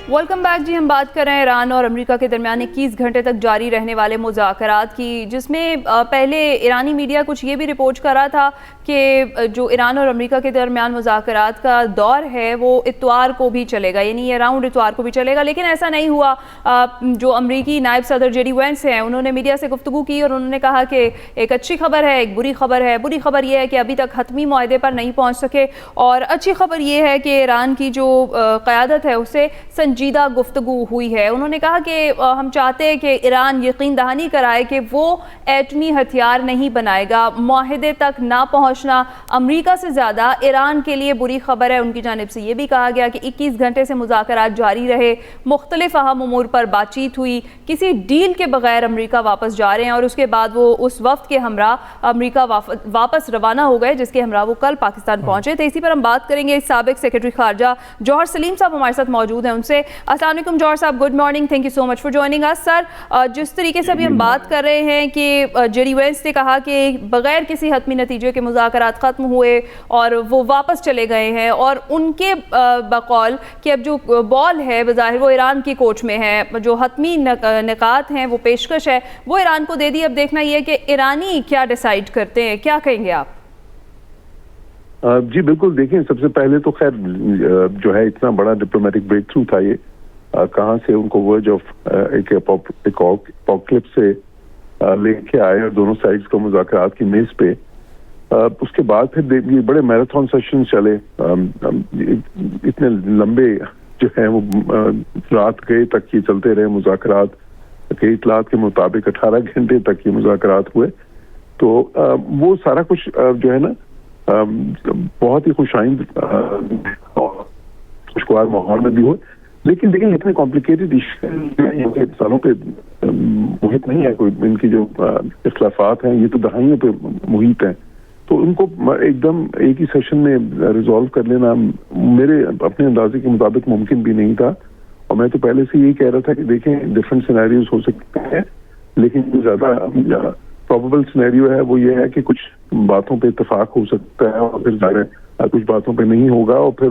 Welcome back جی. ہم بات کر رہے ہیں ایران اور امریکہ کے درمیان 21 گھنٹے تک جاری رہنے والے مذاکرات کی، جس میں پہلے ایرانی میڈیا کچھ یہ بھی رپورٹ کر رہا تھا کہ جو ایران اور امریکہ کے درمیان مذاکرات کا دور ہے وہ اتوار کو بھی چلے گا، یعنی اراؤنڈ اتوار کو بھی چلے گا، لیکن ایسا نہیں ہوا. جو امریکی نائب صدر جے ڈی وینس ہیں انہوں نے میڈیا سے گفتگو کی اور انہوں نے کہا کہ ایک اچھی خبر ہے، ایک بری خبر ہے. بری خبر یہ ہے کہ ابھی تک حتمی معاہدے پر نہیں پہنچ سکے، اور اچھی خبر یہ ہے کہ ایران کی جو قیادت ہے اسے سنجیدہ گفتگو ہوئی ہے. انہوں نے کہا کہ ہم چاہتے ہیں کہ ایران یقین دہانی کرائے کہ وہ ایٹمی ہتھیار نہیں بنائے گا. معاہدے تک نہ پہنچنا امریکہ سے زیادہ ایران کے لیے بری خبر ہے. ان کی جانب سے یہ بھی کہا گیا کہ 21 گھنٹے سے مذاکرات جاری رہے، مختلف اہم امور پر بات چیت ہوئی، کسی ڈیل کے بغیر امریکہ واپس جا رہے ہیں، اور اس کے بعد وہ اس وفد کے ہمراہ امریکہ واپس روانہ ہو گئے جس کے ہمراہ وہ کل پاکستان پہنچے تھے. اسی پر ہم بات کریں گے سابق سیکرٹری خارجہ جوہر سلیم صاحب ہمارے ساتھ موجود ہیں. ان سے السلام علیکم جوہر صاحب، good morning, thank you so much for joining us. Sir, جس طریقے سے ابھی ہم بات کر رہے ہیں کہ جے ڈی وینس نے کہا کہ بغیر کسی حتمی نتیجے کے مذاکرات ختم ہوئے اور وہ واپس چلے گئے ہیں، اور ان کے بقول کہ اب جو بال ہے بظاہر وہ ایران کی کوچ میں ہے، جو حتمی نکات ہیں وہ پیشکش ہے وہ ایران کو دے دی. اب دیکھنا یہ کہ ایرانی کیا ڈیسائیڈ کرتے ہیں. کیا کہیں گے آپ؟ جی بالکل، دیکھیں سب سے پہلے تو خیر جو ہے اتنا بڑا ڈپلومیٹک بریک تھرو تھا، یہ کہاں سے ان کو ورج آف ایک اپوکلپس سے لے کے آئے اور دونوں سائڈز کو مذاکرات کی میز پہ. اس کے بعد پھر یہ بڑے میراتھن سیشن چلے، اتنے لمبے جو ہیں وہ رات گئے تک یہ چلتے رہے مذاکرات. کئی اطلاعات کے مطابق 18 گھنٹے تک یہ مذاکرات ہوئے. تو وہ سارا کچھ جو ہے نا بہت ہی خوشائند خوشگوار ماحول میں بھی ہوئے. لیکن دیکھیں اتنے کمپلیکیٹڈ ایشو سالوں پہ محیط نہیں ہے کوئی، ان کی جو اختلافات ہیں یہ تو دہائیوں پہ محیط ہیں، تو ان کو ایک دم ایک ہی سیشن میں ریزالو کر لینا میرے اپنے اندازے کے مطابق ممکن بھی نہیں تھا. اور میں تو پہلے سے یہی کہہ رہا تھا کہ دیکھیں ڈفرینٹ سینیریوز ہو سکتے ہیں، لیکن جو زیادہ پروبیبل سینیریو ہے وہ یہ ہے کہ کچھ باتوں پہ اتفاق ہو سکتا ہے اور پھر ظاہر ہے کچھ باتوں پہ نہیں ہوگا، اور پھر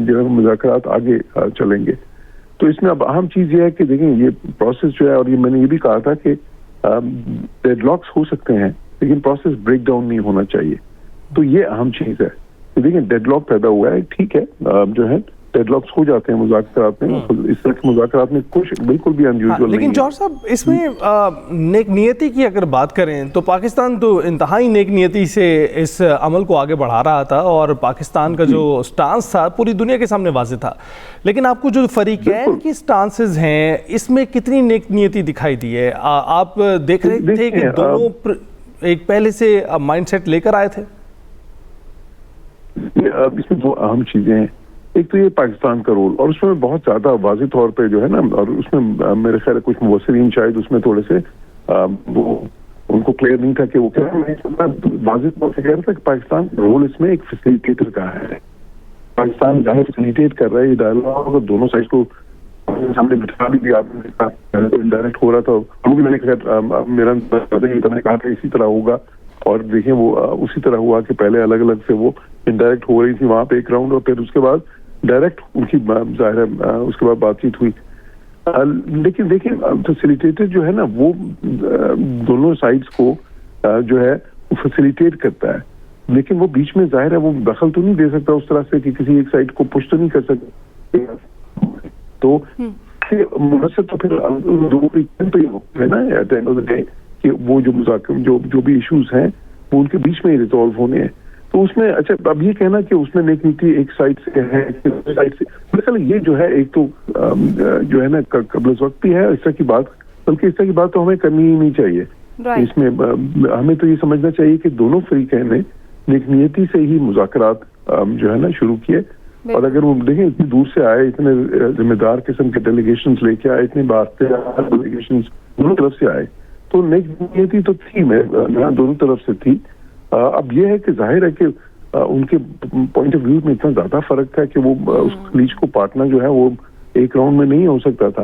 جو ہے مذاکرات آگے چلیں گے. تو اس میں اب اہم چیز یہ ہے کہ دیکھیں یہ پروسیس جو ہے، اور یہ میں نے یہ بھی کہا تھا کہ ڈیڈ لاکس ہو سکتے ہیں لیکن پروسیس بریک ڈاؤن نہیں ہونا چاہیے. تو یہ اہم چیز ہے. دیکھیں ڈیڈ لاک پیدا ہوا ہے، ٹھیک ہے، جو ہے ڈیڈ لاکس ہو جاتے ہیں مذاکرات میں، اس طرح کے مذاکرات میں کچھ بالکل بھی انیوژل نہیں. لیکن جوہر صاحب اس میں نیک نیتی کی اگر بات کریں تو پاکستان تو انتہائی نیک نیتی سے اس عمل کو آگے بڑھا رہا تھا، اور پاکستان کا جو سٹانس تھا پوری دنیا کے سامنے واضح تھا. لیکن آپ کو جو فریقین کی سٹانسز ہیں اس میں کتنی نیک نیتی دکھائی دی ہے؟ آپ دیکھ رہے تھے کہ دونوں ایک پہلے سے مائنڈ سیٹ لے کر آئے تھے؟ اس میں دو اہم چیزیں ہیں. ایک تو یہ پاکستان کا رول، اور اس میں بہت زیادہ واضح طور پہ جو ہے نا، اور اس میں میرے خیال ہے کچھ مبصرین شاید اس میں تھوڑے سے وہ ان کو کلیئر نہیں تھا کہ وہ واضح طور سے کہہ رہا تھا کہ پاکستان رول اس میں ایک فیسیلیٹیٹر کا ہے. پاکستان ظاہر فیسیلیٹیٹ کر رہا ہے یہ ڈائلاگ، اور دونوں سائڈ کو سامنے بٹھا بھی دیا. آپ نے انڈائریکٹ ہو رہا تھا، ہم بھی میں نے میرا کہا تھا اسی طرح ہوگا، اور دیکھیں وہ اسی طرح ہوا کہ پہلے الگ الگ سے وہ انڈائریکٹ ہو رہی تھی وہاں پہ ایک راؤنڈ، اور پھر اس کے بعد ڈائریکٹ ان کی ظاہر ہے اس کے بعد بات چیت ہوئی. لیکن دیکھیں فیسیلیٹیٹر جو ہے نا وہ دونوں سائڈس کو جو ہے وہ فیسیلیٹیٹ کرتا ہے، لیکن وہ بیچ میں ظاہر ہے وہ دخل تو نہیں دے سکتا اس طرح سے کہ کسی ایک سائڈ کو پش تو نہیں کر سکتا. تو منحصر تو پھر ہے نا at the end of the day کہ وہ جو بھی ایشوز ہیں وہ ان کے بیچ میں ہی ریزالو ہونے ہیں. تو اس میں اچھا اب یہ کہنا کہ اس میں نیک نیتی ایک سائڈ سے ہے سائڈ سے، میرے خیال یہ جو ہے ایک تو جو ہے نا قبل از وقت بھی ہے اس طرح کی بات، بلکہ اس طرح کی بات تو ہمیں کرنی ہی نہیں چاہیے. اس میں ہمیں تو یہ سمجھنا چاہیے کہ دونوں فریقین نے نیک نیتی سے ہی مذاکرات جو ہے نا شروع کیے. اور اگر وہ دیکھیں اتنی دور سے آئے، اتنے ذمہ دار قسم کے ڈیلیگیشنز لے کے آئے، اتنے بات ڈیلیگیشنز دونوں طرف سے آئے، تو نیک نیتی تو تھی دونوں طرف سے تھی. اب یہ ہے کہ ظاہر ہے کہ ان کے پوائنٹ آف ویو میں اتنا زیادہ فرق تھا کہ وہ اس خلیج کو پاٹنا جو ہے وہ ایک راؤنڈ میں نہیں ہو سکتا تھا.